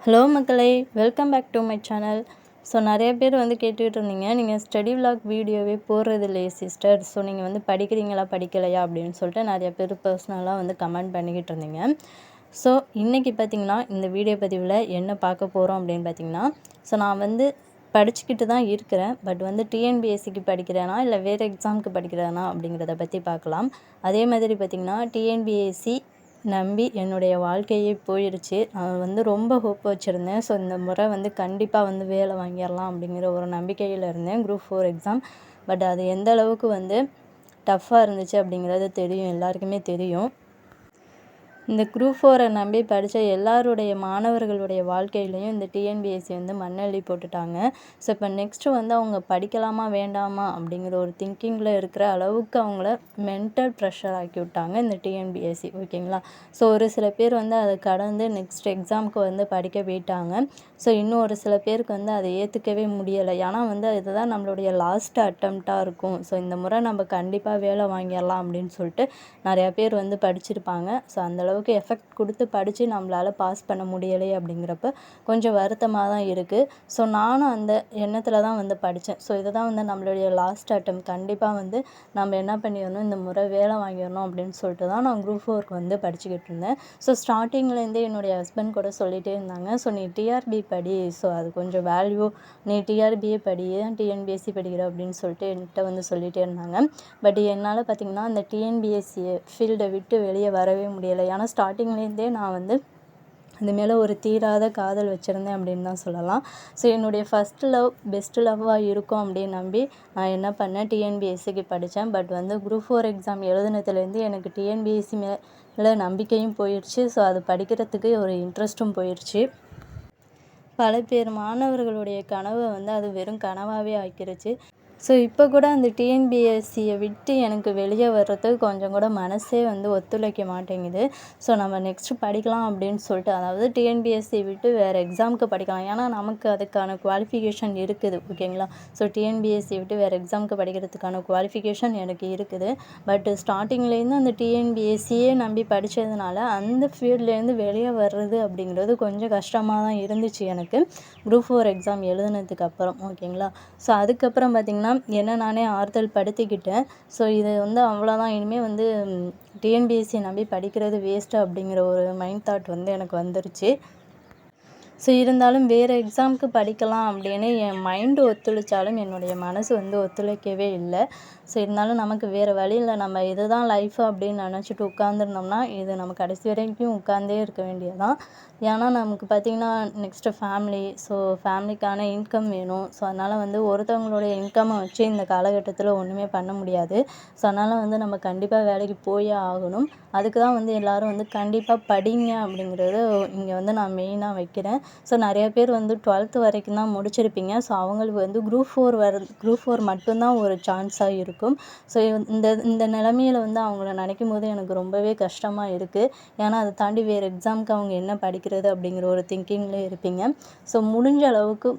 Hello மக்களே, welcome back to my channel. So நிறைய பேர் வந்து கேட்டுக்கிட்டு இருந்தீங்க, நீங்கள் ஸ்டடி விலாக் வீடியோவே போடுறது இல்லையே சிஸ்டர், ஸோ நீங்கள் வந்து படிக்கிறீங்களா படிக்கலையா அப்படின்னு சொல்லிட்டு நிறைய பேர் பர்சனலாக வந்து கமெண்ட் பண்ணிக்கிட்டு இருந்தீங்க. ஸோ இன்றைக்கி பார்த்திங்கன்னா இந்த வீடியோ பதிவில் என்ன பார்க்க போகிறோம் அப்படின்னு பார்த்திங்கன்னா, ஸோ நான் வந்து படிச்சுக்கிட்டு தான் இருக்கிறேன். பட் வந்து டிஎன்பிஎஸ்சிக்கு படிக்கிறேனா இல்லை வேறு எக்ஸாமுக்கு படிக்கிறேனா அப்படிங்கிறத பற்றி பார்க்கலாம். அதே மாதிரி பார்த்திங்கன்னா டிஎன்பிஎஸ்சி நம்பி என்னுடைய வாழ்க்கையே போயிடுச்சு. நான் வந்து ரொம்ப ஹோப் வச்சுருந்தேன். ஸோ இந்த முறை வந்து கண்டிப்பாக வந்து வேலை வாங்கிடலாம் அப்படிங்கிற ஒரு நம்பிக்கையில் இருந்தேன் குரூப் 4 எக்ஸாம். பட் அது எந்த அளவுக்கு வந்து டஃப்பாக இருந்துச்சு அப்படிங்கிறது தெரியும், எல்லாருக்குமே தெரியும். இந்த குரூப் 4 நம்பி படித்த எல்லாருடைய மாணவர்களுடைய வாழ்க்கையிலையும் இந்த டிஎன்பிஎஸ்சி வந்து மண்ணள்ளி போட்டுட்டாங்க. ஸோ இப்போ நெக்ஸ்ட்டு வந்து அவங்க படிக்கலாமா வேண்டாமா அப்படிங்கிற ஒரு திங்கிங்கில் இருக்கிற அளவுக்கு அவங்கள மென்டல் ப்ரெஷர் ஆக்கி விட்டாங்க இந்த டிஎன்பிஎஸ்சி. ஓகேங்களா? ஸோ ஒரு சில பேர் வந்து அதை கடந்து நெக்ஸ்ட் எக்ஸாமுக்கு வந்து படிக்க போயிட்டாங்க. ஸோ இன்னும் ஒரு சில பேருக்கு வந்து அதை ஏற்றுக்கவே முடியலை. ஏன்னா வந்து இதுதான் நம்மளுடைய லாஸ்ட் அட்டம்ப்டாக இருக்கும். ஸோ இந்த முறை நம்ம கண்டிப்பாக வேலை வாங்கிடலாம் அப்படின்னு சொல்லிட்டு நிறையா பேர் வந்து படிச்சிருப்பாங்க. ஸோ அந்தளவுக்கு எஃபெக்ட் கொடுத்து படித்து நம்மளால் பாஸ் பண்ண முடியலை அப்படிங்கிறப்ப கொஞ்சம் வருத்தமாக தான் இருக்குது. ஸோ நானும் அந்த எண்ணத்தில் தான் வந்து படித்தேன். ஸோ இதை தான் வந்து நம்மளுடைய லாஸ்ட் அட்டம், கண்டிப்பாக வந்து நம்ம என்ன பண்ணிடணும், இந்த முறை வேலை வாங்கிடணும் அப்படின்னு சொல்லிட்டு தான் நான் குரூப் 4க்கு வந்து படிச்சுக்கிட்டு இருந்தேன். ஸோ ஸ்டார்டிங்லேருந்தே என்னுடைய ஹஸ்பண்ட் கூட சொல்லிகிட்டே இருந்தாங்க, ஸோ நீ டிஆர்பி படி, ஸோ அது கொஞ்சம் வேல்யூ, நீ டிஆர்பியே படி, ஏன் டிஎன்பிஎஸ்சி படிக்கிற அப்படின்னு சொல்லிட்டு என்கிட்ட வந்து சொல்லிகிட்டே இருந்தாங்க. பட் என்னால் பார்த்திங்கன்னா அந்த டிஎன்பிஎஸ்சி ஃபீல்டை விட்டு வெளியே வரவே முடியலை. ஏன்னா ஸ்டார்டிங்லேருந்தே நான் வந்து அது மேலே ஒரு தீராத காதல் வச்சுருந்தேன் அப்படின்னு தான் சொல்லலாம். ஸோ என்னுடைய ஃபஸ்ட்டு லவ் பெஸ்ட்டு லவ்வாக இருக்கும் அப்படின்னு நம்பி நான் என்ன பண்ணேன், டிஎன்பிஎஸ்சிக்கு படித்தேன். பட் வந்து குரூப் 4 எக்ஸாம் எழுதுனதுலேருந்து எனக்கு டிஎன்பிஎஸ்சி மேலே நம்பிக்கையும் போயிடுச்சு. ஸோ அது படிக்கிறதுக்கு ஒரு இன்ட்ரெஸ்ட்டும் போயிடுச்சு. பல பேர் மாணவர்களுடைய கனவை வந்து அது வெறும் கனவாகவே ஆக்கிருச்சு. ஸோ இப்போ கூட அந்த டிஎன்பிஎஸ்சியை விட்டு எனக்கு வெளியே வர்றதுக்கு கொஞ்சம் கூட மனசே வந்து ஒத்துழைக்க மாட்டேங்குது. ஸோ நம்ம நெக்ஸ்ட்டு படிக்கலாம் அப்படின்னு சொல்லிட்டு, அதாவது டிஎன்பிஎஸ்சி விட்டு வேறு எக்ஸாமுக்கு படிக்கலாம். ஏன்னா நமக்கு அதுக்கான குவாலிஃபிகேஷன் இருக்குது. ஓகேங்களா? ஸோ டிஎன்பிஎஸ்சி விட்டு வேறு எக்ஸாமுக்கு படிக்கிறதுக்கான குவாலிஃபிகேஷன் எனக்கு இருக்குது. பட் ஸ்டார்டிங்லேருந்து அந்த டிஎன்பிஎஸ்சியே நம்பி படித்ததுனால அந்த ஃபீல்ட்லேருந்து வெளியே வர்றது அப்படிங்கிறது கொஞ்சம் கஷ்டமாக தான் இருந்துச்சு எனக்கு குரூப் 4 எக்ஸாம் எழுதுனதுக்கு அப்புறம். ஓகேங்களா? ஸோ அதுக்கப்புறம் பார்த்திங்கன்னா என்ன நானே ஆறுதல் படுத்திக்கிட்டேன். ஸோ இது வந்து அவ்வளோதான், இனிமேல் வந்து டிஎன்பிஎஸ்சி நம்பி படிக்கிறது வேஸ்ட்டு அப்படிங்கிற ஒரு மைண்ட் தாட் வந்து எனக்கு வந்துருச்சு. ஸோ இருந்தாலும் வேறு எக்ஸாமுக்கு படிக்கலாம் அப்படின்னு என் மைண்டு ஒத்துழைச்சாலும் என்னுடைய மனசு வந்து ஒத்துழைக்கவே இல்லை. ஸோ இருந்தாலும் நமக்கு வேறு வழி இல்லை, நம்ம இதுதான் லைஃப் அப்படின்னு நினச்சிட்டு உட்காந்துருந்தோம்னா இது நம்ம கடைசி வரைக்கும் உட்காந்தே இருக்க வேண்டியதுதான். ஏன்னா நமக்கு பார்த்திங்கன்னா நெக்ஸ்ட்டு ஃபேமிலி, ஸோ ஃபேமிலிக்கான இன்கம் வேணும். ஸோ அதனால் வந்து ஒருத்தவங்களுடைய இன்கம்மை வச்சு இந்த காலகட்டத்தில் ஒன்றுமே பண்ண முடியாது. ஸோ அதனால் வந்து நம்ம கண்டிப்பாக வேலைக்கு போயே ஆகணும். அதுக்கு தான் வந்து எல்லோரும் வந்து கண்டிப்பாக படிங்க அப்படிங்கிறது இங்கே வந்து நான் மெயினாக வைக்கிறேன். ஸோ நிறைய பேர் வந்து 12th வரைக்கும் தான் முடிச்சிருப்பீங்க. ஸோ அவங்களுக்கு வந்து குரூப் 4 மட்டும்தான் ஒரு சான்ஸாக இருக்கும். ஸோ இந்த இந்த நிலமையில வந்து அவங்கள நினைக்கும் போது எனக்கு ரொம்பவே கஷ்டமாக இருக்குது. ஏன்னா அதை தாண்டி வேறு எக்ஸாமுக்கு அவங்க என்ன படிக்கிறது அப்படிங்கிற ஒரு திங்கிங்கில் இருப்பீங்க. ஸோ முடிஞ்ச அளவுக்கு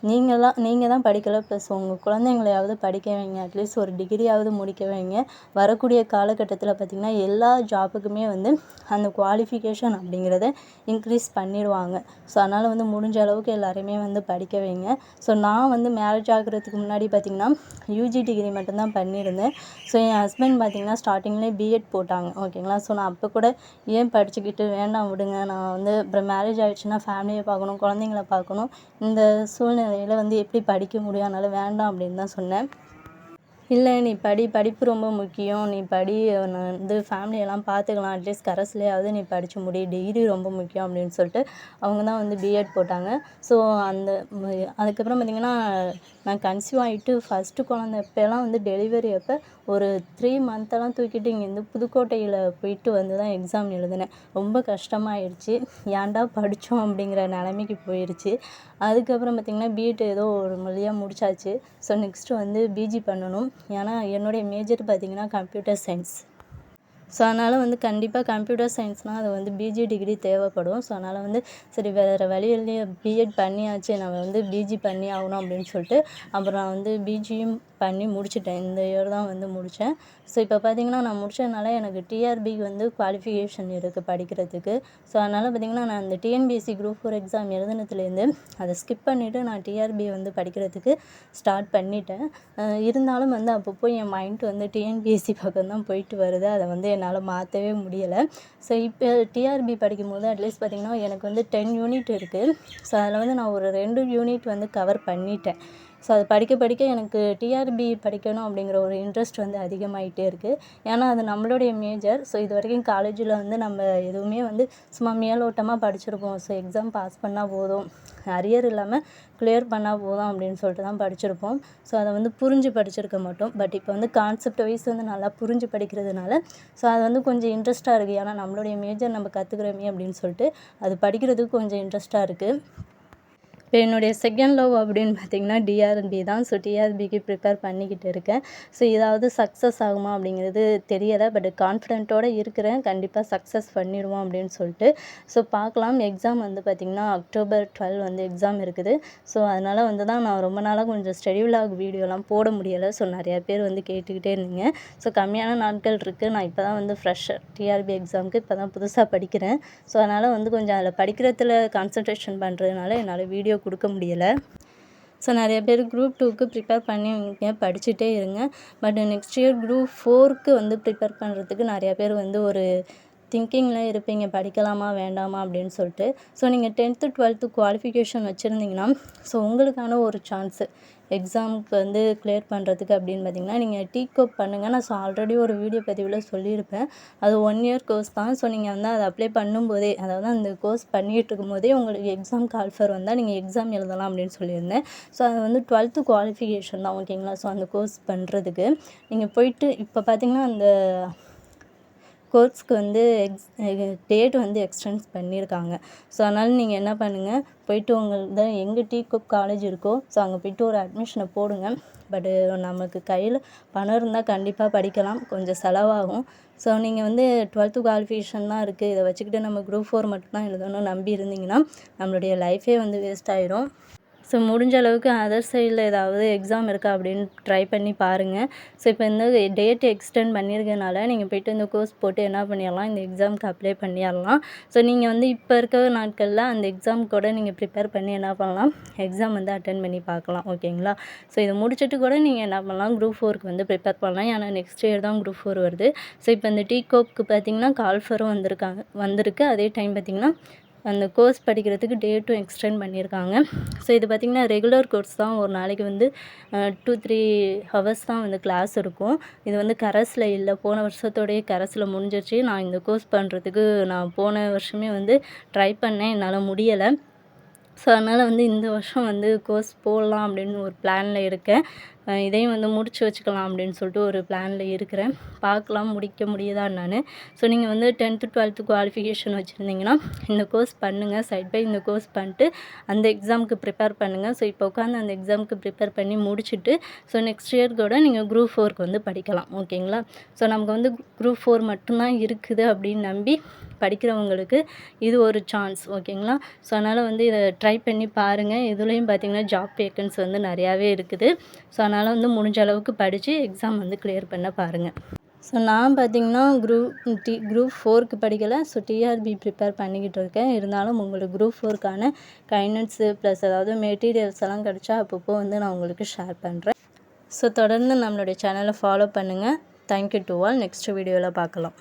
நீங்கள் தான் படிக்கலை, ப்ளஸ் உங்கள் குழந்தைங்களையாவது படிக்க வைங்க. அட்லீஸ்ட் ஒரு டிகிரியாவது முடிக்க வைங்க. வரக்கூடிய காலகட்டத்தில் பார்த்திங்கன்னா எல்லா ஜாபுக்குமே வந்து அந்த குவாலிஃபிகேஷன் அப்படிங்கிறத இன்க்ரீஸ் பண்ணிடுவாங்க. ஸோ அதனால் வந்து முடிஞ்ச அளவுக்கு எல்லாரையுமே வந்து படிக்க வைங்க. ஸோ நான் வந்து மேரேஜ் ஆகிறதுக்கு முன்னாடி பார்த்திங்கன்னா யூஜி டிகிரி மட்டும்தான் பண்ணியிருந்தேன். ஸோ என் ஹஸ்பண்ட் பார்த்திங்கன்னா ஸ்டார்டிங்லேயே பிஎட் போட்டாங்க. ஓகேங்களா? ஸோ நான் அப்போ கூட ஏன் படிச்சுக்கிட்டு, வேண்டாம் விடுங்க, நான் வந்து அப்புறம் மேரேஜ் ஆகிடுச்சுன்னா ஃபேமிலியை பார்க்கணும், குழந்தைங்கள பார்க்கணும், இந்த சூழ்நிலையில் வந்து எப்படி படிக்க முடியும், அதனால் வேண்டாம் அப்படின்னு தான் சொன்னேன். இல்லை நீ படிப்பு ரொம்ப முக்கியம், நீ படி, நான் வந்து ஃபேமிலியெல்லாம் பார்த்துக்கலாம், அட்லீஸ்ட் கரஸ்லேயாவது நீ படித்து முடி, டிகிரி ரொம்ப முக்கியம் அப்படின்னு சொல்லிட்டு அவங்க தான் வந்து பிஎட் போட்டாங்க. ஸோ அந்த அதுக்கப்புறம் பார்த்திங்கன்னா நான் கன்சீவ் ஆகிட்டு ஃபஸ்ட்டு குழந்த அப்போலாம் வந்து டெலிவரி அப்போ ஒரு 3 மந்த்தெல்லாம் தூக்கிட்டு இங்கேருந்து புதுக்கோட்டையில் போயிட்டு வந்து தான் எக்ஸாம் எழுதினேன். ரொம்ப கஷ்டமாயிடுச்சு, ஏன்டா படித்தோம் அப்படிங்கிற நிலைமைக்கு போயிடுச்சு. அதுக்கப்புறம் பார்த்திங்கன்னா பிஎட் ஏதோ ஒரு வழியாக முடிச்சாச்சு. ஸோ நெக்ஸ்ட்டு வந்து பிஜி பண்ணணும். ஏன்னா என்னுடைய மேஜர் பார்த்திங்கன்னா கம்ப்யூட்டர் சயின்ஸ். ஸோ அதனால் வந்து கண்டிப்பாக கம்ப்யூட்டர் சயின்ஸ்னால் அது வந்து பிஜி டிகிரி தேவைப்படும். ஸோ அதனால் வந்து சரி வேறு வழி இல்லையே, பிஎட் பண்ணியாச்சு, நம்ம வந்து பிஜி பண்ணி ஆகணும் அப்படின்னு சொல்லிட்டு அப்புறம் நான் வந்து பிஜியும் பண்ணி முடிச்சிட்டேன். இந்த இயர் தான் வந்து முடித்தேன். ஸோ இப்போ பார்த்திங்கன்னா நான் முடிச்சதுனால எனக்கு டிஆர்பிக்கு வந்து குவாலிஃபிகேஷன் இருக்குது படிக்கிறதுக்கு. ஸோ அதனால் பார்த்திங்கன்னா நான் அந்த டிஎன்பிஎஸ்சி குரூப் 4 எக்ஸாம் எழுதுனதுலேருந்து அதை ஸ்கிப் பண்ணிவிட்டு நான் டிஆர்பி வந்து படிக்கிறதுக்கு ஸ்டார்ட் பண்ணிட்டேன். இருந்தாலும் வந்து அப்பப்போ என் மைண்ட் வந்து டிஎன்பிஎஸ்சி பக்கம் தான் போயிட்டு வருது. அதை வந்து என்னால் மாற்றவே முடியலை. ஸோ இப்போ டிஆர்பி படிக்கும்போது அட்லீஸ்ட் பார்த்திங்கன்னா எனக்கு வந்து 10 யூனிட் இருக்குது. ஸோ அதில் வந்து நான் ஒரு 2 யூனிட் வந்து கவர் பண்ணிட்டேன். ஸோ அது படிக்க எனக்கு டிஆர்பி படிக்கணும் அப்படிங்கிற ஒரு இன்ட்ரெஸ்ட் வந்து அதிகமாகிட்டே இருக்குது. ஏன்னா அது நம்மளுடைய மேஜர். ஸோ இது வரைக்கும் காலேஜில் வந்து நம்ம எதுவுமே வந்து சும்மா மேலோட்டமாக படிச்சிருப்போம். ஸோ எக்ஸாம் பாஸ் பண்ணால் போதும், அரியர் இல்லாமல் கிளியர் பண்ணால் போதும் அப்படின்னு சொல்லிட்டு தான் படிச்சிருப்போம். ஸோ அதை வந்து புரிஞ்சு படிச்சிருக்க மாட்டோம். பட் இப்போ வந்து கான்செப்ட் வைஸ் வந்து நல்லா புரிஞ்சு படிக்கிறதுனால ஸோ அது வந்து கொஞ்சம் இன்ட்ரெஸ்ட்டாக இருக்குது. ஏன்னா நம்மளுடைய மேஜர் நம்ம கற்றுக்குறோமே அப்படின்னு சொல்லிட்டு அது படிக்கிறதுக்கு கொஞ்சம் இன்ட்ரெஸ்ட்டாக இருக்குது. இப்போ என்னுடைய செகண்ட் லவ் அப்படின்னு பார்த்திங்கன்னா டிஆர்பி தான். ஸோ டிஆர்பிக்கு ப்ரிப்பேர் பண்ணிக்கிட்டு இருக்கேன். ஸோ இதாவது சக்ஸஸ் ஆகுமா அப்படிங்கிறது தெரியலை. பட் கான்ஃபிடென்ட்டோடு இருக்கிறேன், கண்டிப்பாக சக்ஸஸ் பண்ணிடுவோம் அப்படின்னு சொல்லிட்டு. ஸோ பார்க்கலாம். எக்ஸாம் வந்து பார்த்திங்கன்னா October 12 வந்து எக்ஸாம் இருக்குது. ஸோ அதனால் வந்து தான் நான் ரொம்ப நாளாக கொஞ்சம் ஸ்டடி விலாக் வீடியோலாம் போட முடியலை. ஸோ நிறையா பேர் வந்து கேட்டுக்கிட்டே இருந்தீங்க. ஸோ கம்மியான நாட்கள் இருக்குது. நான் இப்போ தான் வந்து ஃப்ரெஷ்ஷர் டிஆர்பி எக்ஸாமுக்கு இப்போ தான் புதுசாக படிக்கிறேன். ஸோ அதனால் வந்து கொஞ்சம் அதில் படிக்கிறதுல கான்சன்ட்ரேஷன் பண்ணுறதுனால என்னால் வீடியோ கொடுக்க முடியலை. ஸோ நிறைய பேர் குரூப் 2க்கு ப்ரிப்பேர் பண்ணி படிச்சுட்டே இருங்க. பட் நெக்ஸ்ட் இயர் குரூப் 4க்கு வந்து ப்ரிப்பேர் பண்ணுறதுக்கு நிறையா பேர் வந்து ஒரு திங்கிங்கில் இருப்பீங்க, படிக்கலாமா வேண்டாமா அப்படின்னு சொல்லிட்டு. ஸோ நீங்கள் 10th 12th குவாலிஃபிகேஷன் வச்சுருந்தீங்கன்னா ஸோ உங்களுக்கான ஒரு சான்ஸு எக்ஸாமுக்கு வந்து கிளியர் பண்ணுறதுக்கு அப்படின்னு பார்த்திங்கன்னா நீங்கள் டிகோப் பண்ணுங்கள். நான் ஆல்ரெடி ஒரு வீடியோ பதிவில் சொல்லியிருப்பேன். அது 1 இயர் கோர்ஸ் தான். ஸோ நீங்கள் வந்து அதை அப்ளை பண்ணும்போதே, அதாவது அந்த கோர்ஸ் பண்ணிகிட்டு இருக்கும்போதே உங்களுக்கு எக்ஸாம் கால்ஃபர் வந்தால் நீங்கள் எக்ஸாம் எழுதலாம் அப்படின்னு சொல்லியிருந்தேன். ஸோ அது வந்து 12th குவாலிஃபிகேஷன் தான், ஓகேங்களா. ஸோ அந்த கோர்ஸ் பண்ணுறதுக்கு நீங்கள் போயிட்டு இப்போ பார்த்திங்கன்னா அந்த கோர்ஸ்க்கு வந்து டேட் வந்து எக்ஸ்டென்ஸ் பண்ணியிருக்காங்க. ஸோ அதனால் நீங்கள் என்ன பண்ணுங்கள், போயிட்டு உங்கள்த எங்கே டிகோப் காலேஜ் இருக்கோ ஸோ அங்கே போய்ட்டு ஒரு அட்மிஷனை போடுங்க. பட்டு நமக்கு கையில் பணம் இருந்தால் கண்டிப்பாக படிக்கலாம், கொஞ்சம் செலவாகும். ஸோ நீங்கள் வந்து 12th குவாலிஃபிகேஷன் தான் இருக்குது, இதை வச்சுக்கிட்டு நம்ம குரூப் 4 மட்டும்தான் எழுதணும்னு நம்பி இருந்தீங்கன்னா நம்மளுடைய லைஃபே வந்து வேஸ்ட் ஆகிடும். ஸோ முடிஞ்ச அளவுக்கு அதர் சைடில் ஏதாவது எக்ஸாம் இருக்கா அப்படின்னு ட்ரை பண்ணி பாருங்கள். ஸோ இப்போ இந்த டேட் எக்ஸ்டெண்ட் பண்ணியிருக்கனால நீங்கள் போய்ட்டு இந்த கோர்ஸ் போட்டு என்ன பண்ணிடலாம், இந்த எக்ஸாமுக்கு அப்ளை பண்ணிடலாம். ஸோ நீங்கள் வந்து இப்போ இருக்கிற நாட்களில் அந்த எக்ஸாம் கூட நீங்கள் ப்ரிப்பேர் பண்ணி என்ன பண்ணலாம், எக்ஸாம் வந்து அட்டென்ட் பண்ணி பார்க்கலாம், ஓகேங்களா. ஸோ இதை முடிச்சுட்டு கூட நீங்கள் என்ன பண்ணலாம், குரூப் 4க்கு வந்து ப்ரிப்பேர் பண்ணலாம். ஏன்னா நெக்ஸ்ட் இயர் தான் குரூப் 4 வருது. ஸோ இப்போ இந்த டிகோப்க்கு பார்த்திங்கன்னா கால்ஃபரும் வந்திருக்கு. அதே டைம் பார்த்திங்கன்னா அந்த கோர்ஸ் படிக்கிறதுக்கு டேட்டும் எக்ஸ்டெண்ட் பண்ணியிருக்காங்க. ஸோ இது பார்த்திங்கன்னா ரெகுலர் கோர்ஸ் தான். ஒரு நாளைக்கு வந்து 2-3 ஹவர்ஸ் தான் வந்து கிளாஸ் இருக்கும். இது வந்து கரஸில் இல்லை, போன வருஷத்தோடைய கரஸில் முடிஞ்சிருச்சு. நான் இந்த கோர்ஸ் பண்ணுறதுக்கு நான் போன வருஷமே வந்து ட்ரை பண்ணேன், என்னால் முடியலை. ஸோ அதனால் வந்து இந்த வருஷம் வந்து கோர்ஸ் போடலாம் அப்படின்னு ஒரு பிளானில் இருக்கேன். இதையும் வந்து முடிச்சு வச்சுக்கலாம் அப்படின்னு சொல்லிட்டு ஒரு பிளானில் இருக்கிறேன். பார்க்கலாம் முடிக்க முடியுதா நான். ஸோ நீங்கள் வந்து 10th 12th குவாலிஃபிகேஷன் வச்சுருந்தீங்கன்னா இந்த கோர்ஸ் பண்ணுங்கள். சைட் பை இந்த கோர்ஸ் பண்ணிட்டு அந்த எக்ஸாமுக்கு ப்ரிப்பேர் பண்ணுங்கள். ஸோ இப்போ உட்காந்து அந்த எக்ஸாமுக்கு ப்ரிப்பேர் பண்ணி முடிச்சுட்டு ஸோ நெக்ஸ்ட் இயர் கூட நீங்கள் குரூப் 4க்கு வந்து படிக்கலாம், ஓகேங்களா. ஸோ நமக்கு வந்து குரூப் 4 மட்டும்தான் இருக்குது அப்படின்னு நம்பி படிக்கிறவங்களுக்கு இது ஒரு சான்ஸ், ஓகேங்களா. ஸோ அதனால் வந்து இதை ட்ரை பண்ணி பாருங்கள். இதுலேயும் பார்த்திங்கன்னா ஜாப் வேக்கன்சி வந்து நிறையாவே இருக்குது. ஸோ அதனால் வந்து முடிஞ்ச அளவுக்கு படித்து எக்ஸாம் வந்து கிளியர் பண்ண பாருங்கள். ஸோ நான் பார்த்திங்கன்னா குரூப் 4க்கு படிக்கலை. ஸோ டிஆர்பி ப்ரிப்பேர் பண்ணிக்கிட்டு இருக்கேன். இருந்தாலும் உங்களுக்கு குரூப் 4க்கான கைட்னன்ஸு ப்ளஸ் அதாவது மெட்டீரியல்ஸ் எல்லாம் கிடச்சா அப்பப்போ வந்து நான் உங்களுக்கு ஷேர் பண்ணுறேன். ஸோ தொடர்ந்து நம்மளுடைய சேனலை ஃபாலோ பண்ணுங்கள். Thank you to all. நெக்ஸ்ட் வீடியோவில் பார்க்கலாம்.